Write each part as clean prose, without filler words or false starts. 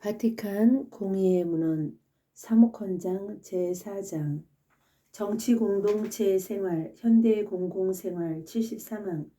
바티칸 공의의 문헌 사무헌장 제4장 정치공동체 생활 현대의 공공생활 73항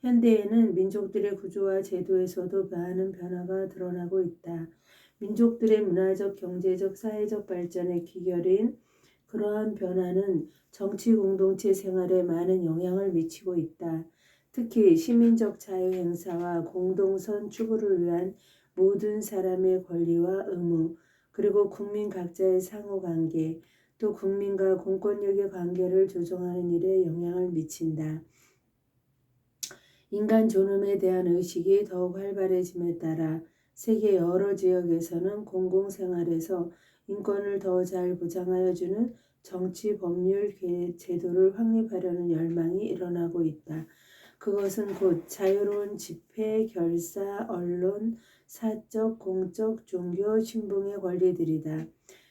현대에는 민족들의 구조와 제도에서도 많은 변화가 드러나고 있다. 민족들의 문화적, 경제적, 사회적 발전의 기결인 그러한 변화는 정치공동체 생활에 많은 영향을 미치고 있다. 특히 시민적 자유행사와 공동선 추구를 위한 모든 사람의 권리와 의무, 그리고 국민 각자의 상호관계, 또 국민과 공권력의 관계를 조정하는 일에 영향을 미친다. 인간 존엄에 대한 의식이 더욱 활발해짐에 따라 세계 여러 지역에서는 공공생활에서 인권을 더 잘 보장하여 주는 정치 법률 제도를 확립하려는 열망이 일어나고 있다. 그것은 곧 자유로운 집회, 결사, 언론, 사적, 공적, 종교, 신봉의 권리들이다.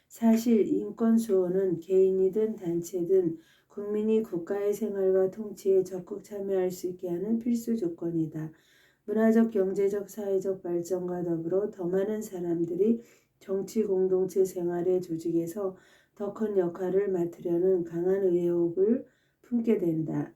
사실 인권 수호는 개인이든 단체든 국민이 국가의 생활과 통치에 적극 참여할 수 있게 하는 필수 조건이다. 문화적, 경제적, 사회적 발전과 더불어 더 많은 사람들이 정치 공동체 생활의 조직에서 더 큰 역할을 맡으려는 강한 의욕을 품게 된다.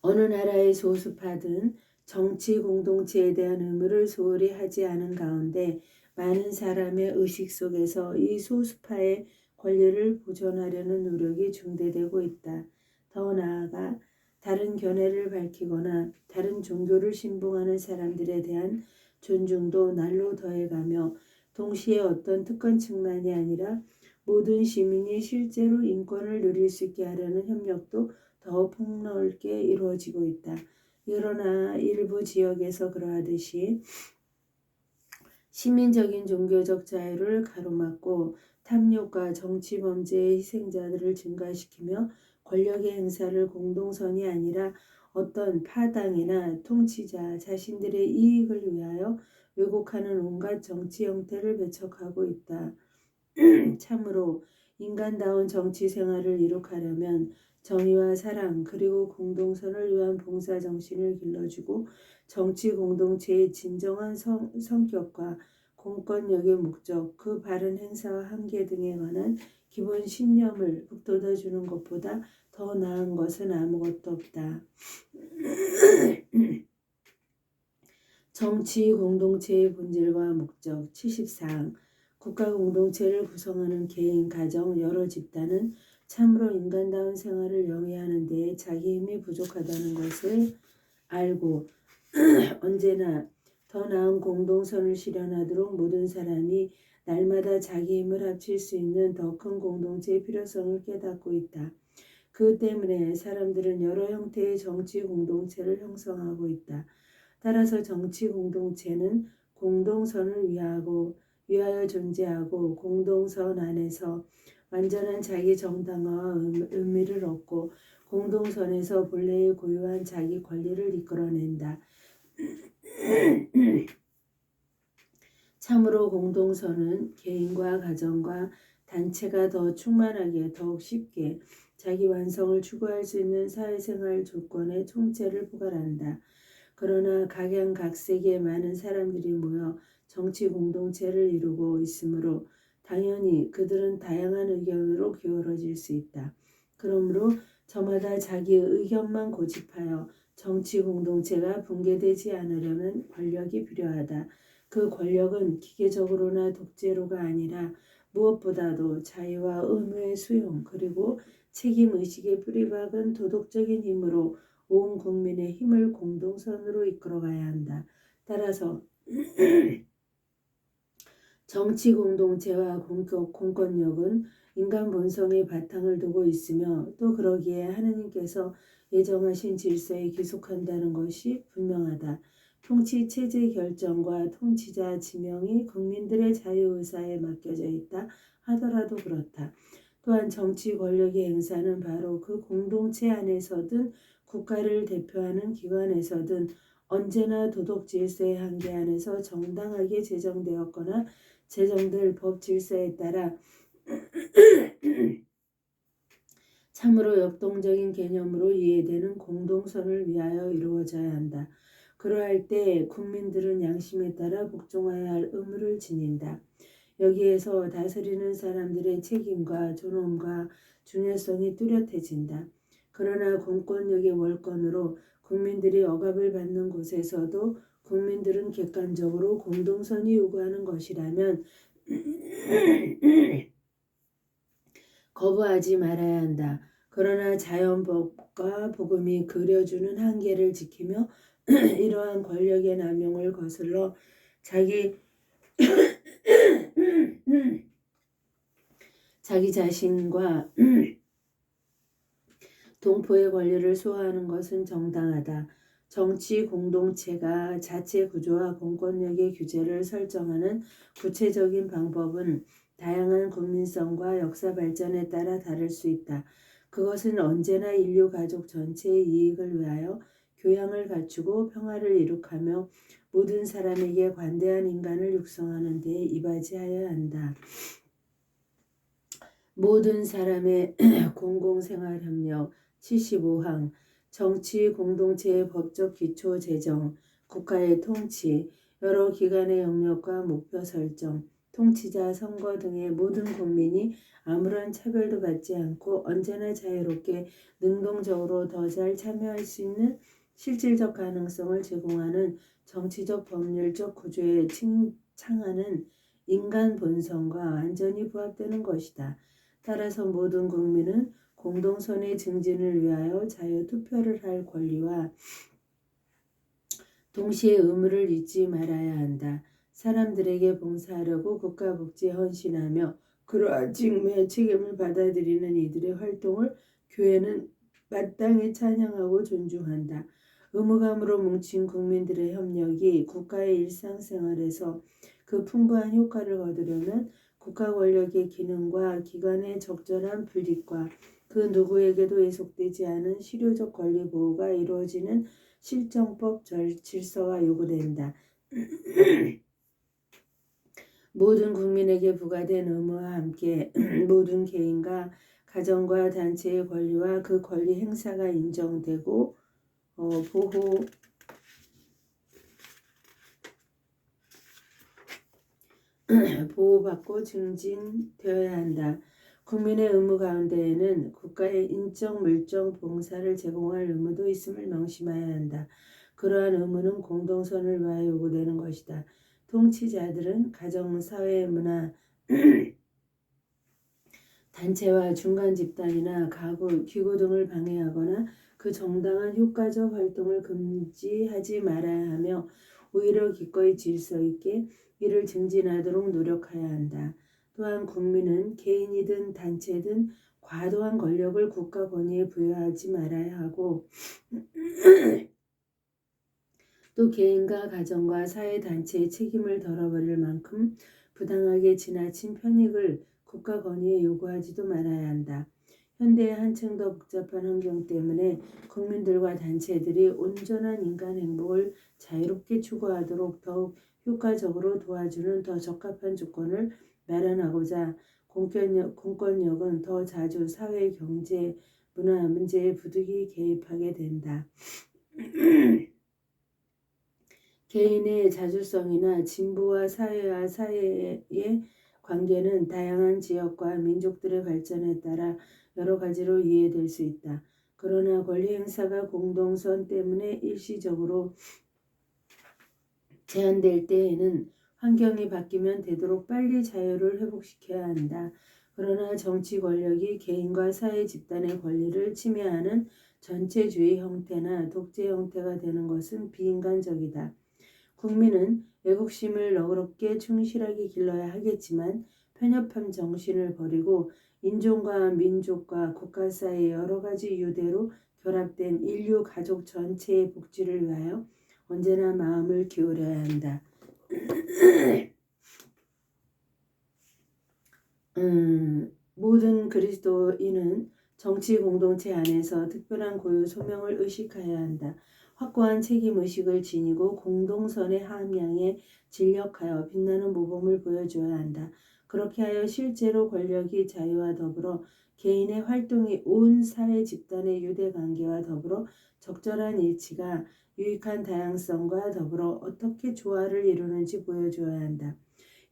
어느 나라의 소수파든 정치 공동체에 대한 의무를 소홀히 하지 않은 가운데 많은 사람의 의식 속에서 이 소수파의 권리를 보존하려는 노력이 중대되고 있다. 더 나아가 다른 견해를 밝히거나 다른 종교를 신봉하는 사람들에 대한 존중도 날로 더해가며 동시에 어떤 특권층만이 아니라 모든 시민이 실제로 인권을 누릴 수 있게 하려는 협력도 더 폭넓게 이루어지고 있다. 그러나 일부 지역에서 그러하듯이 시민적인 종교적 자유를 가로막고 탐욕과 정치 범죄의 희생자들을 증가시키며 권력의 행사를 공동선이 아니라 어떤 파당이나 통치자 자신들의 이익을 위하여 왜곡하는 온갖 정치 형태를 배척하고 있다. 참으로 인간다운 정치 생활을 이룩하려면 정의와 사랑 그리고 공동선을 위한 봉사정신을 길러주고 정치 공동체의 진정한 성격과 공권력의 목적, 그 바른 행사와 한계 등에 관한 기본 신념을 북돋아주는 것보다 더 나은 것은 아무것도 없다. 정치 공동체의 본질과 목적 74항 국가 공동체를 구성하는 개인, 가정, 여러 집단은 참으로 인간다운 생활을 영위하는 데에 자기 힘이 부족하다는 것을 알고 언제나 더 나은 공동선을 실현하도록 모든 사람이 날마다 자기 힘을 합칠 수 있는 더 큰 공동체의 필요성을 깨닫고 있다. 그 때문에 사람들은 여러 형태의 정치 공동체를 형성하고 있다. 따라서 정치 공동체는 공동선을 위하여 존재하고 공동선 안에서 완전한 자기 정당화와 의미를 얻고 공동선에서 본래의 고유한 자기 권리를 이끌어낸다. 참으로 공동선은 개인과 가정과 단체가 더 충만하게 더욱 쉽게 자기 완성을 추구할 수 있는 사회생활 조건의 총체를 포괄한다. 그러나 각양각색의 많은 사람들이 모여 정치 공동체를 이루고 있으므로 당연히 그들은 다양한 의견으로 기울어질 수 있다. 그러므로 저마다 자기의 의견만 고집하여 정치 공동체가 붕괴되지 않으려면 권력이 필요하다. 그 권력은 기계적으로나 독재로가 아니라 무엇보다도 자유와 의무의 수용 그리고 책임의식의 뿌리박은 도덕적인 힘으로 온 국민의 힘을 공동선으로 이끌어가야 한다. 따라서 정치 공동체와 공권력은 인간 본성의 바탕을 두고 있으며 또 그러기에 하느님께서 예정하신 질서에 기속한다는 것이 분명하다. 통치 체제 결정과 통치자 지명이 국민들의 자유의사에 맡겨져 있다 하더라도 그렇다. 또한 정치 권력의 행사는 바로 그 공동체 안에서든 국가를 대표하는 기관에서든 언제나 도덕 질서의 한계 안에서 정당하게 제정되었거나 제정될 법 질서에 따라 참으로 역동적인 개념으로 이해되는 공동선을 위하여 이루어져야 한다. 그러할 때 국민들은 양심에 따라 복종해야 할 의무를 지닌다. 여기에서 다스리는 사람들의 책임과 존엄과 중요성이 뚜렷해진다. 그러나 공권력의 월권으로 국민들이 억압을 받는 곳에서도 국민들은 객관적으로 공동선이 요구하는 것이라면 거부하지 말아야 한다. 그러나 자연법과 복음이 그려주는 한계를 지키며 이러한 권력의 남용을 거슬러 자기 자신과 동포의 권리를 소화하는 것은 정당하다. 정치 공동체가 자체 구조와 공권력의 규제를 설정하는 구체적인 방법은 다양한 국민성과 역사 발전에 따라 다를 수 있다. 그것은 언제나 인류 가족 전체의 이익을 위하여 교양을 갖추고 평화를 이룩하며 모든 사람에게 관대한 인간을 육성하는 데 이바지하여야 한다. 모든 사람의 공공생활협력 75항 정치 공동체의 법적 기초 제정, 국가의 통치, 여러 기관의 영역과 목표 설정, 통치자 선거 등의 모든 국민이 아무런 차별도 받지 않고 언제나 자유롭게 능동적으로 더 잘 참여할 수 있는 실질적 가능성을 제공하는 정치적 법률적 구조에 창하는 인간 본성과 완전히 부합되는 것이다. 따라서 모든 국민은 공동선의 증진을 위하여 자유 투표를 할 권리와 동시에 의무를 잊지 말아야 한다. 사람들에게 봉사하려고 국가 복지에 헌신하며 그러한 직무의 책임을 받아들이는 이들의 활동을 교회는 마땅히 찬양하고 존중한다. 의무감으로 뭉친 국민들의 협력이 국가의 일상생활에서 그 풍부한 효과를 거두려면 국가 권력의 기능과 기관의 적절한 분립과 그 누구에게도 예속되지 않은 실효적 권리 보호가 이루어지는 실정법 질서가 요구된다. 모든 국민에게 부과된 의무와 함께 모든 개인과 가정과 단체의 권리와 그 권리 행사가 인정되고 보호받고 증진되어야 한다. 국민의 의무 가운데에는 국가의 인적 물적 봉사를 제공할 의무도 있음을 명심해야 한다. 그러한 의무는 공동선을 위하여 요구되는 것이다. 통치자들은 가정, 사회, 문화, 단체와 중간 집단이나 가구, 기구 등을 방해하거나 그 정당한 효과적 활동을 금지하지 말아야 하며 오히려 기꺼이 질서 있게 이를 증진하도록 노력해야 한다. 또한 국민은 개인이든 단체든 과도한 권력을 국가 권위에 부여하지 말아야 하고 또 개인과 가정과 사회단체의 책임을 덜어버릴 만큼 부당하게 지나친 편익을 국가 권위에 요구하지도 말아야 한다. 현대의 한층 더 복잡한 환경 때문에 국민들과 단체들이 온전한 인간 행복을 자유롭게 추구하도록 더욱 효과적으로 도와주는 더 적합한 조건을 마련하고자 공권력은 더 자주 사회, 경제, 문화 문제에 부득이 개입하게 된다. 개인의 자주성이나 진보와 사회와 사회의 관계는 다양한 지역과 민족들의 발전에 따라 여러 가지로 이해될 수 있다. 그러나 권리 행사가 공동선 때문에 일시적으로 제한될 때에는 환경이 바뀌면 되도록 빨리 자유를 회복시켜야 한다. 그러나 정치 권력이 개인과 사회 집단의 권리를 침해하는 전체주의 형태나 독재 형태가 되는 것은 비인간적이다. 국민은 애국심을 너그럽게 충실하게 길러야 하겠지만 편협한 정신을 버리고 인종과 민족과 국가 사이의 여러 가지 유대로 결합된 인류 가족 전체의 복지를 위하여 언제나 마음을 기울여야 한다. 모든 그리스도인은 정치 공동체 안에서 특별한 고유 소명을 의식해야 한다. 확고한 책임의식을 지니고 공동선의 함양에 진력하여 빛나는 모범을 보여줘야 한다. 그렇게 하여 실제로 권력이 자유와 더불어 개인의 활동이 온 사회 집단의 유대관계와 더불어 적절한 일치가 유익한 다양성과 더불어 어떻게 조화를 이루는지 보여줘야 한다.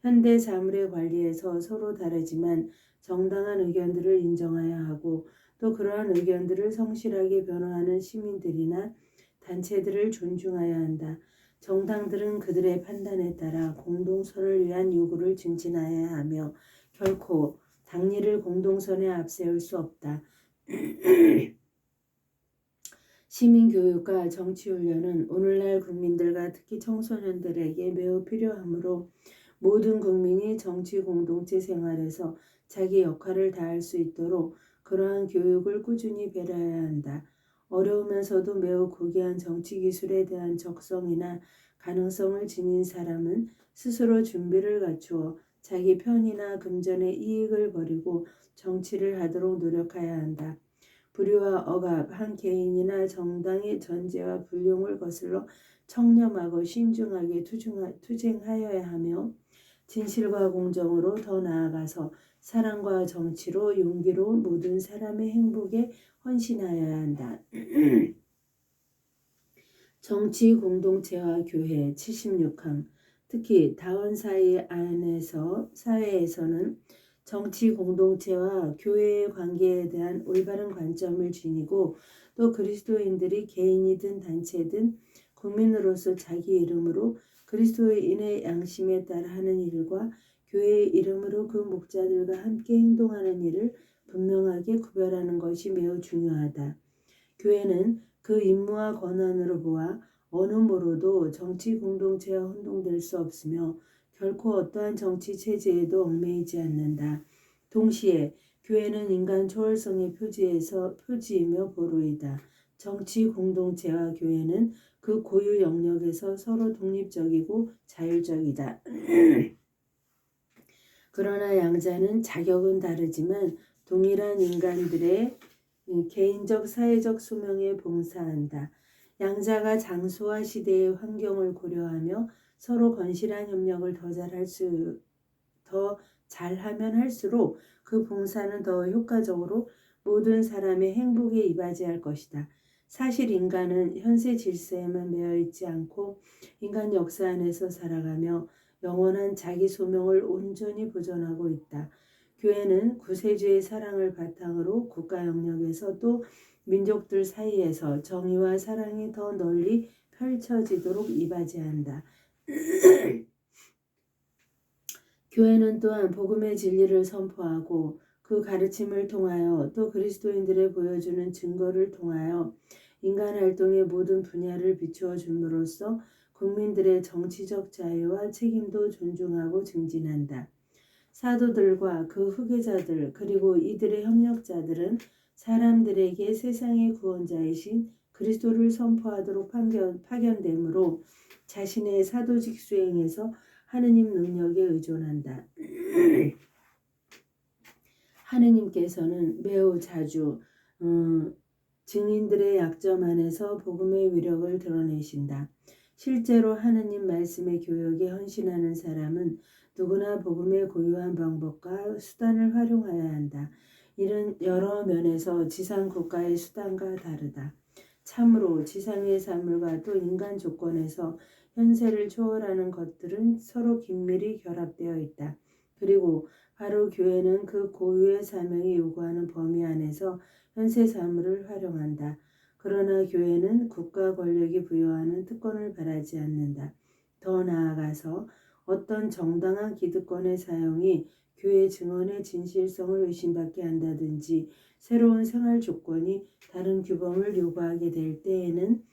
현대 사물의 관리에서 서로 다르지만 정당한 의견들을 인정해야 하고 또 그러한 의견들을 성실하게 변호하는 시민들이나 단체들을 존중해야 한다. 정당들은 그들의 판단에 따라 공동선을 위한 요구를 증진해야 하며 결코 당리를 공동선에 앞세울 수 없다. 시민교육과 정치훈련은 오늘날 국민들과 특히 청소년들에게 매우 필요하므로 모든 국민이 정치 공동체 생활에서 자기 역할을 다할 수 있도록 그러한 교육을 꾸준히 배려해야 한다. 어려우면서도 매우 고귀한 정치 기술에 대한 적성이나 가능성을 지닌 사람은 스스로 준비를 갖추어 자기 편의나 금전의 이익을 버리고 정치를 하도록 노력해야 한다. 불의와 억압, 한 개인이나 정당의 전제와 불용을 거슬러 청렴하고 신중하게 투쟁하여야 하며 진실과 공정으로 더 나아가서 사랑과 정치로 용기로운 모든 사람의 행복에 헌신하여야 한다. 정치 공동체와 교회 76항 특히 다원사회 안에서 사회에서는 정치 공동체와 교회의 관계에 대한 올바른 관점을 지니고 또 그리스도인들이 개인이든 단체든 국민으로서 자기 이름으로 그리스도인의 양심에 따라 하는 일과 교회의 이름으로 그 목자들과 함께 행동하는 일을 분명하게 구별하는 것이 매우 중요하다. 교회는 그 임무와 권한으로 보아 어느 모로도 정치 공동체와 혼동될 수 없으며 결코 어떠한 정치 체제에도 얽매이지 않는다. 동시에 교회는 인간 초월성의 표지이며 보루이다. 정치 공동체와 교회는 그 고유 영역에서 서로 독립적이고 자율적이다. 그러나 양자는 자격은 다르지만 동일한 인간들의 개인적 사회적 소명에 봉사한다. 양자가 장소와 시대의 환경을 고려하며 서로 건실한 협력을 더 잘하면 할수록 그 봉사는 더 효과적으로 모든 사람의 행복에 이바지할 것이다. 사실 인간은 현세 질서에만 매여 있지 않고 인간 역사 안에서 살아가며 영원한 자기 소명을 온전히 보존하고 있다. 교회는 구세주의 사랑을 바탕으로 국가 영역에서 또 민족들 사이에서 정의와 사랑이 더 널리 펼쳐지도록 이바지한다. 교회는 또한 복음의 진리를 선포하고 그 가르침을 통하여 또 그리스도인들의 보여주는 증거를 통하여 인간 활동의 모든 분야를 비추어 줌으로써 국민들의 정치적 자유와 책임도 존중하고 증진한다. 사도들과 그 후계자들 그리고 이들의 협력자들은 사람들에게 세상의 구원자이신 그리스도를 선포하도록 파견되므로 자신의 사도직 수행에서 하느님 능력에 의존한다. 하느님께서는 매우 자주 증인들의 약점 안에서 복음의 위력을 드러내신다. 실제로 하느님 말씀의 교역에 헌신하는 사람은 누구나 복음의 고유한 방법과 수단을 활용해야 한다. 이는 여러 면에서 지상 국가의 수단과 다르다. 참으로 지상의 사물과 또 인간 조건에서 현세를 초월하는 것들은 서로 긴밀히 결합되어 있다. 그리고 바로 교회는 그 고유의 사명이 요구하는 범위 안에서 현세 사물을 활용한다. 그러나 교회는 국가 권력이 부여하는 특권을 바라지 않는다. 더 나아가서 어떤 정당한 기득권의 사용이 교회 증언의 진실성을 의심받게 한다든지 새로운 생활 조건이 다른 규범을 요구하게 될 때에는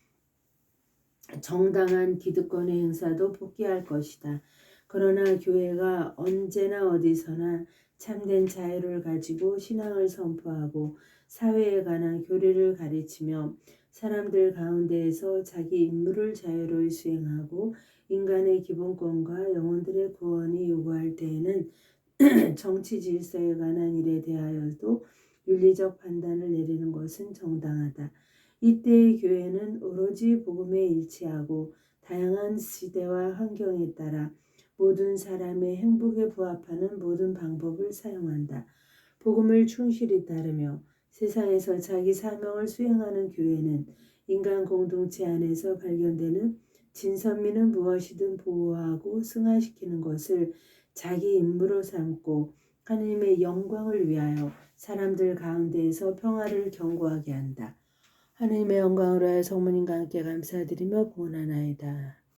정당한 기득권의 행사도 포기할 것이다. 그러나 교회가 언제나 어디서나 참된 자유를 가지고 신앙을 선포하고 사회에 관한 교리를 가르치며 사람들 가운데에서 자기 임무를 자유로이 수행하고 인간의 기본권과 영혼들의 구원이 요구할 때에는 정치 질서에 관한 일에 대하여도 윤리적 판단을 내리는 것은 정당하다. 이때의 교회는 오로지 복음에 일치하고 다양한 시대와 환경에 따라 모든 사람의 행복에 부합하는 모든 방법을 사용한다. 복음을 충실히 따르며 세상에서 자기 사명을 수행하는 교회는 인간 공동체 안에서 발견되는 진선미는 무엇이든 보호하고 승화시키는 것을 자기 임무로 삼고 하나님의 영광을 위하여 사람들 가운데에서 평화를 견고하게 한다. 하나님의 영광으로 하여 성모님과 함께 감사드리며 고난하이다.